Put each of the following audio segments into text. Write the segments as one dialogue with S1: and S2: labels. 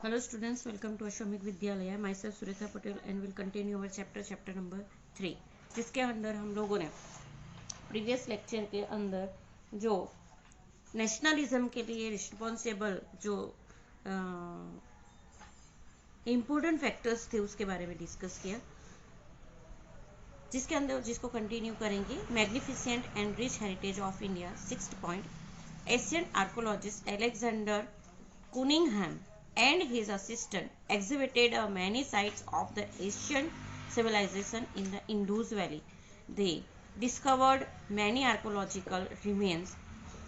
S1: Hello students, welcome to Ashwamik Vidyalaya. Myself Suretha Patel and will continue our chapter number 3, जिसके अंदर हम लोगों ने प्रीवियस लेक्चर के अंदर जो नेशनलिज्म के लिए रिस्पॉन्सिबल जो इम्पोर्टेंट फैक्टर्स थे उसके बारे में डिस्कस किया, जिसके अंदर जिसको कंटिन्यू करेंगे. Magnificent and rich heritage of India. 6th point, Asian archaeologist Alexander Cunningham and his assistant exhibited many sites of the Asian civilization in the Indus Valley. They discovered many archaeological remains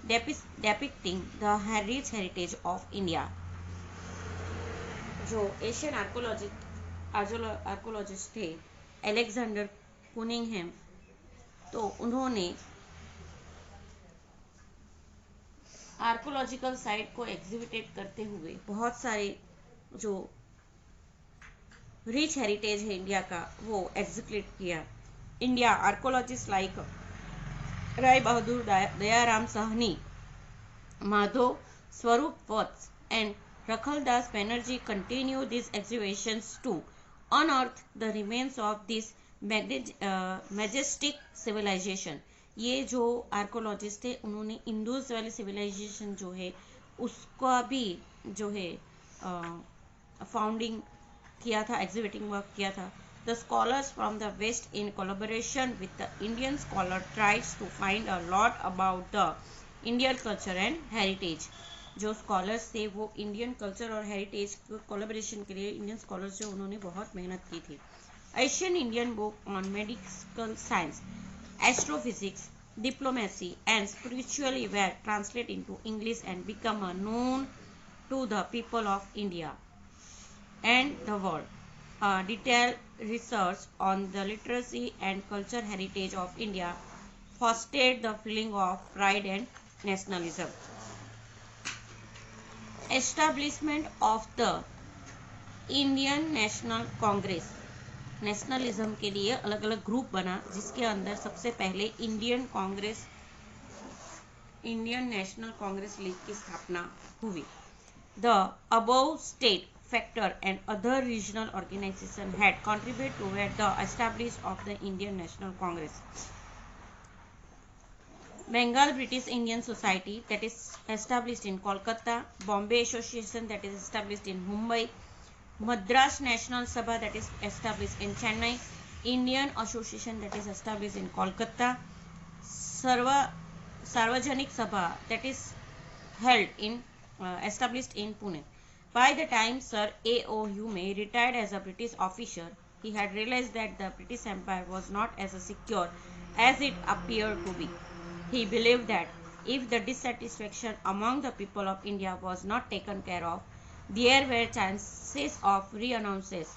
S1: depicting the rich heritage of India. जो Asian archaeologist थे Alexander कुनिंघम, तो उन्होंने archaeological site को एग्जिबिटेट करते हुए बहुत सारे जो रिच हेरिटेज है इंडिया का वो एग्जिक्यूट किया. India archaeologist like Rai Bahadur Dayaram Sahni, Madhav Swarup Vats and Rakhaldas Banerjee continue this exhibitions to unearth the remains of this majestic civilisation. ये जो आर्कोलॉजिस्ट थे उन्होंने इंडस वैली सिविलाइजेशन जो है उसका भी जो है फाउंडिंग किया था, एग्जिबिटिंग वर्क किया था. The scholars from the west in collaboration with the Indian scholar tries to find a lot about the Indian culture and heritage. जो स्कॉलर्स थे वो इंडियन कल्चर और हेरिटेज कोलैबोरेशन के लिए इंडियन स्कॉलर्स जो उन्होंने बहुत मेहनत की थी. Asian Indian book on medical science, astrophysics, diplomacy and spirituality were translated into English and become known to the people of India and the world. Detailed research on the literacy and culture heritage of India fostered the feeling of pride and nationalism. Establishment of the Indian National Congress. Nationalism के लिए अलग अलग group बना, जिसके अंदर सबसे पहले Indian national Congress league की स्थापना हुई. The above state factor and other regional organisation had contribute toward the establish of the Indian national Congress. Bengal British Indian Society that is established in Kolkata, Bombay Association that is established in Mumbai, Madras National Sabha that is established in Chennai, Indian Association that is established in Kolkata, Sarvajanik Sabha that is held in established in Pune. By the time Sir A.O. Hume retired as a British officer, he had realized that the British Empire was not as secure as it appeared to be. He believed that if the dissatisfaction among the people of India was not taken care of, there were chances of re-announces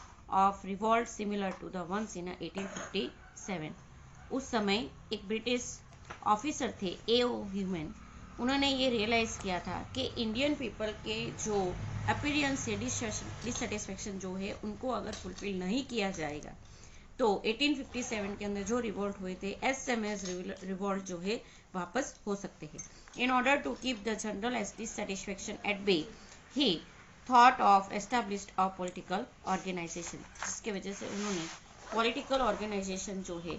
S1: of revolt similar to the ones in 1857. उस समय एक British officer थे A.O. Human, उन्होंने ये realise किया था कि Indian people के जो अपीयरेंस से डिससेटिस्फेक्शन जो है उनको अगर फुलफिल नहीं किया जाएगा तो 1857 के अंदर जो रिवोल्ट हुए थे SMS रिवोल्ट जो है वापस हो सकते हैं. In order to keep the general dissatisfaction at bay, he thought of established a political organisation, जिसके वजह से उन्होंने पॉलिटिकल ऑर्गेनाइजेशन जो है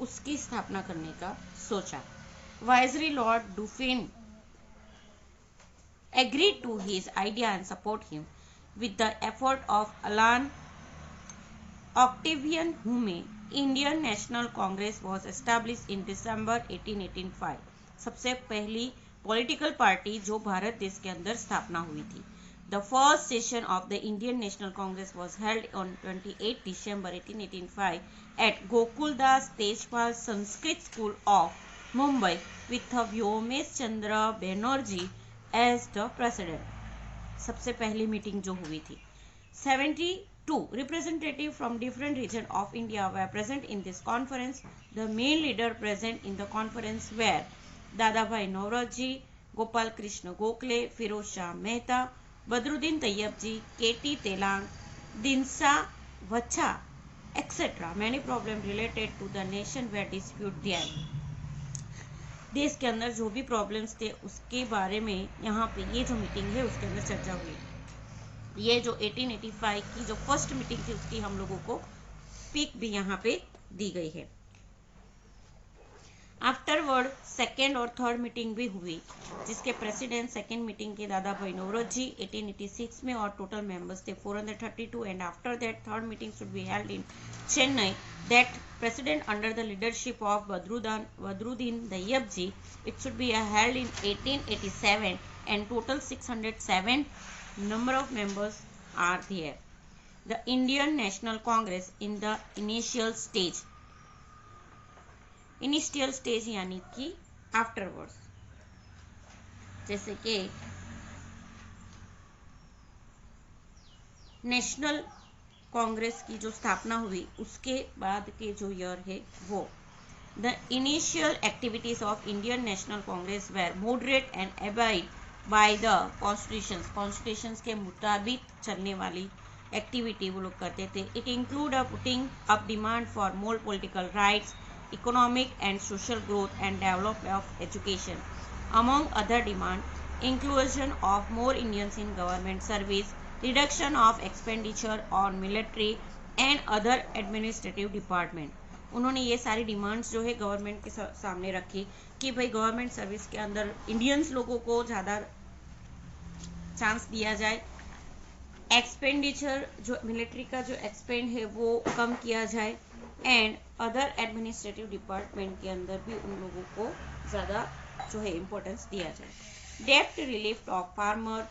S1: उसकी स्थापना करने का सोचा. वाइजरी Lord डुफिन agreed to his idea and support him. With the effort of Alan Octavian Hume, Indian National Congress was established in December 1885. सबसे पहली पॉलिटिकल पार्टी जो भारत देश के अंदर स्थापना हुई थी. The first session of the Indian National Congress was held on 28 December 1885 at Gokuldas Tejpal Sanskrit School of Mumbai with Vyomesh Chandra Banerjee as the president. सबसे पहली मीटिंग जो हुई थी. 72 representatives from different regions of India were present in this conference. The main leader present in the conference were Dadabhai Naoroji, Gopal Krishna Gokhale, Firoz Shah Mehta, Badruddin Tayyabji, K.T. Telang, Dinsa Vacha, etc. Many problems related to the nation were disputed there. देश के अंदर जो भी problems थे उसके बारे में यहाँ पे ये जो मीटिंग है उसके अंदर चर्चा हुई. ये जो 1885 की जो फर्स्ट मीटिंग थी उसकी हम लोगों को पिक भी यहाँ पे दी गई है। आफ्टरवर्ड सेकेंड और थर्ड मीटिंग भी हुई, जिसके प्रेसिडेंट सेकेंड मीटिंग के दादा भाई नौरोजी 1886 में, और टोटल मेंबर्स थे 432। And after that third meeting should be held in Chennai, that president under the leadership of Badruddin Tyabji, it should be held in 1887 and total 607 number of members are there. The Indian National Congress in the initial stage यानी कि afterwards, जैसे कि national Congress की जो स्थापना हुई उसके बाद के जो ईयर है वो, the initial activities of Indian national Congress were moderate and abide by the constitutions के मुताबिक चलने वाली एक्टिविटी वो लोग करते थे। It include putting up demand for more political rights, economic and social growth and development of education. Among other demand, inclusion of more Indians in government service, reduction of expenditure on military and other administrative department. उन्होंने ये सारी demands जो है government के सामने रखी कि भाई गवर्नमेंट सर्विस के अंदर इंडियंस लोगों को ज़्यादा चांस दिया जाए, एक्सपेंडिचर जो मिलिट्री का जो एक्सपेंड है वो कम किया जाए, एंड अदर एडमिनिस्ट्रेटिव डिपार्टमेंट के अंदर भी उन लोगों को ज़्यादा जो है इम्पोर्टेंस दिया जाए। डेप्ट relief of farmer,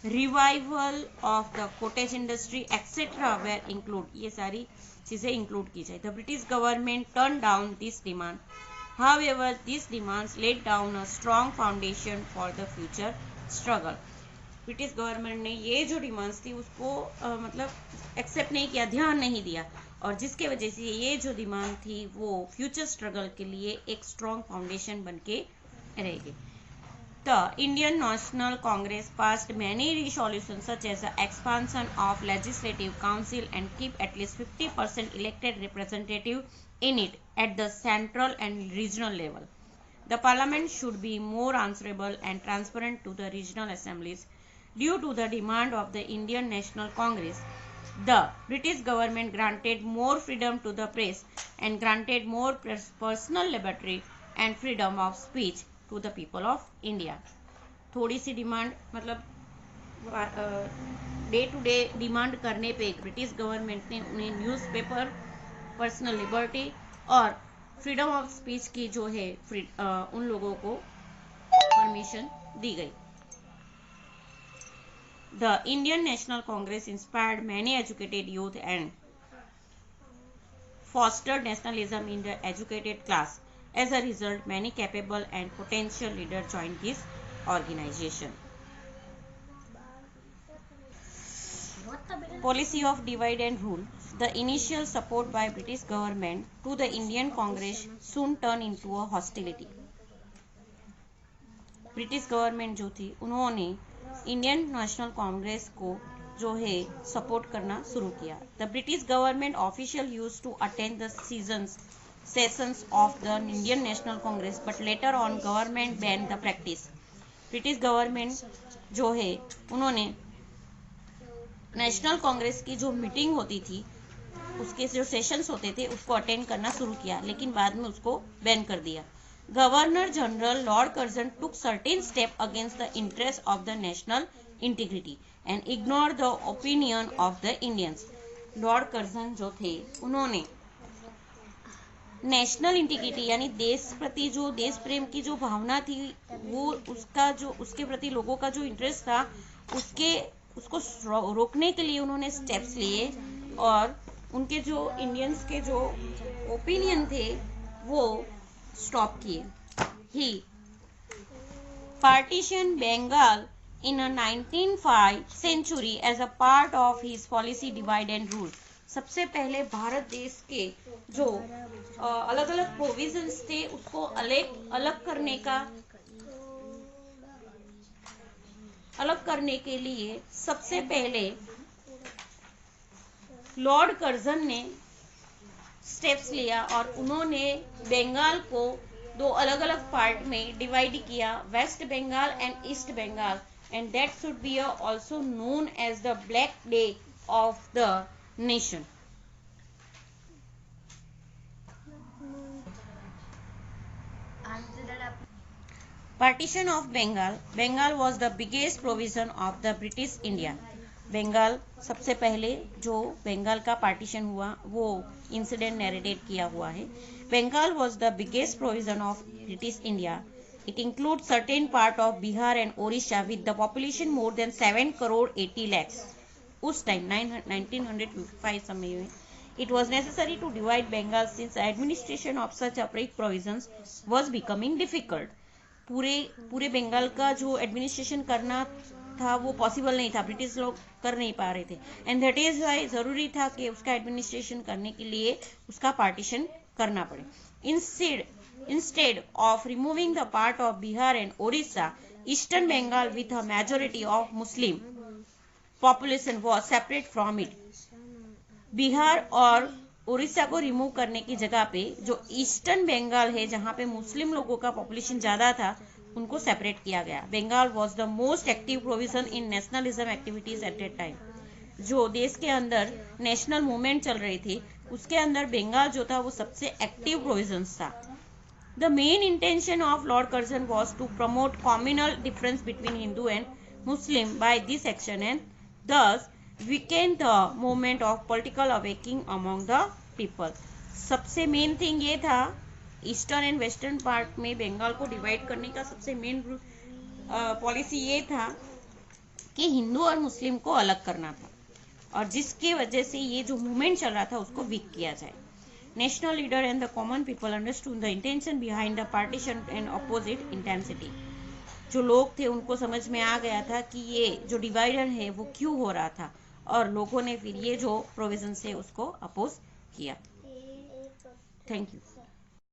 S1: revival of the cottage industry etcetera were include, ये सारी चीज़ें इंक्लूड की जाए। The British government turn down this demand, however this demands laid down a strong foundation for the future struggle. British government ने ये जो demands थी उसको मतलब एक्सेप्ट नहीं किया, ध्यान नहीं दिया, और जिसके वजह से ये जो डिमांड थी वो फ्यूचर स्ट्रगल के लिए एक स्ट्रॉन्ग फाउंडेशन बन के रहेगी। The Indian national Congress passed many resolutions such as the expansion of legislative council and keep at least 50% elected representative in it at the central and regional level. The parliament should be more answerable and transparent to the regional assemblies. Due to the demand of the Indian National Congress, the British government granted more freedom to the press and granted more personal liberty and freedom of speech to the people of India. थोड़ी सी demand मतलब day to day demand करने पे British government ने उन्हें newspaper, personal liberty और freedom of speech की जो है उन लोगों को परमिशन दी गई। The Indian National Congress inspired many educated youth and fostered nationalism in the educated class. As a result, many capable and potential leaders joined this organization. Policy of divide and rule. The initial support by British government to the Indian Congress soon turned into a hostility. British government जो थी उन्होंने Indian national Congress को जो है support करना शुरू किया। The British government official used to attend the sessions of the Indian national Congress, but later on government ban the practice. British government जो है उन्होंने नेशनल कांग्रेस की जो मीटिंग होती थी उसके जो सेशंस होते थे उसको अटेंड करना शुरू किया, लेकिन बाद में उसको बैन कर दिया। Governor General Lord Curzon took certain steps against the interests of the national integrity and ignored the opinion of the Indians. Lord Curzon जो थे उन्होंने नेशनल इंटीग्रिटी यानी देश प्रति जो देश प्रेम की जो भावना थी वो उसके प्रति लोगों का जो इंटरेस्ट था उसको रोकने के लिए उन्होंने स्टेप्स लिए, और उनके जो इंडियंस के जो ओपिनियन थे वो स्टॉप किए। He partitioned Bengal in a 19th century as a part of his policy divide and rule. सबसे पहले भारत देश के जो अलग अलग प्रोविजंस थे उसको अलग करने के लिए सबसे पहले लॉर्ड कर्जन ने स्टेप्स लिया और उन्होंने बंगाल को दो अलग अलग पार्ट में डिवाइड किया, West Bengal and East Bengal. and that should be also known as the Black Day of the nation. Partition of Bengal. Bengal was the biggest provision of the British India. Bengal सबसे पहले जो बंगाल का पार्टीशन हुआ वो incident narrated किया हुआ है. Bengal was the biggest provision of British India. It includes certain part of Bihar and Orissa with the population more than 7 crore 80 lakhs. उस टाइम 1955 समय में it was necessary to divide Bengal since the administration of such a provisions was becoming difficult. पूरे बंगाल का जो administration करना था वो possible नहीं था, ब्रिटिश लोग कर नहीं पा रहे थे, एंड दैट इज वाई जरूरी था कि उसका एडमिनिस्ट्रेशन करने के लिए उसका पार्टीशन करना पड़े. Instead of removing the part of Bihar and Odisha, eastern Bengal with a majority of Muslim population was separate from it. Bihar और उड़ीसा को रिमूव करने की जगह पे जो ईस्टर्न बंगाल है जहाँ पे मुस्लिम लोगों का पॉपुलेशन ज़्यादा था उनको सेपरेट किया गया. Bengal was the most active provision in nationalism activities at that time. जो देश के अंदर नेशनल मूवमेंट चल रही थी उसके अंदर बंगाल जो था वो सबसे एक्टिव प्रोविजंस था. The main intention of Lord Curzon was to promote communal difference between Hindu and Muslim by this action and thus weaken the movement of political awakening among the people. सबसे main thing ये था eastern and western part में बंगाल को divide करने का सबसे main policy ये था कि हिंदू और मुस्लिम को अलग करना था और जिसकी वजह से ये जो मूवमेंट चल रहा था उसको वीक किया जाए. National leader and the common people understood the intention behind the partition and opposite intensity. जो लोग थे उनको समझ में आ गया था कि ये जो डिवाइडर है वो क्यों हो रहा था और लोगों ने फिर ये जो प्रोविजन है उसको अपोज किया. Thank you.